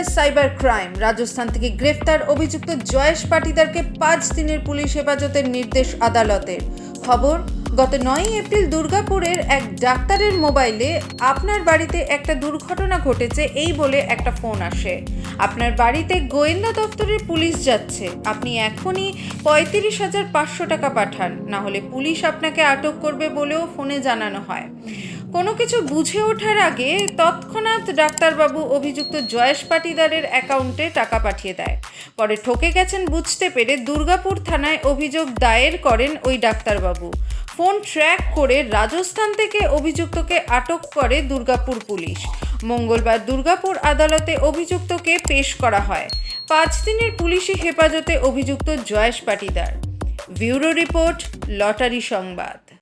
হয় cyber crime. Rajasthan থেকে গ্রেফতার অভিযুক্ত জয়েশ পাটিদারকে 5 দিনের পুলিশ হেফাজতের নির্দেশ আদালতের। খবর, গত 9 এপ্রিল দুর্গাপুরের এক ডাক্তারের মোবাইলে আপনার বাড়িতে একটা দুর্ঘটনা ঘটেছে এই বলে একটা ফোন আসে। আপনার বাড়িতে গোয়েন্দা দপ্তরের পুলিশ যাচ্ছে, আপনি এখনই 35,500 টাকা পাঠান, না হলে পুলিশ আপনাকে আটক করবে বলেও ফোনে জানানো হয়। কোনো কিছু বুঝে ওঠার আগে তৎক্ষণাৎ ডাক্তারবাবু অভিযুক্ত জয়েশ পাটিদারের অ্যাকাউন্টে টাকা পাঠিয়ে দেয়। পরে ঠকে গেছেন বুঝতে পেরে দুর্গাপুর থানায় অভিযোগ দায়ের করেন ওই ডাক্তারবাবু। ফোন ট্র্যাক করে রাজস্থান থেকে অভিযুক্তকে আটক করে দুর্গাপুর পুলিশ। মঙ্গলবার দুর্গাপুর আদালতে অভিযুক্তকে পেশ করা হয়। 5 দিনের পুলিশি হেফাজতে অভিযুক্ত Jayesh Patidar. Bureau report, lottery সংবাদ।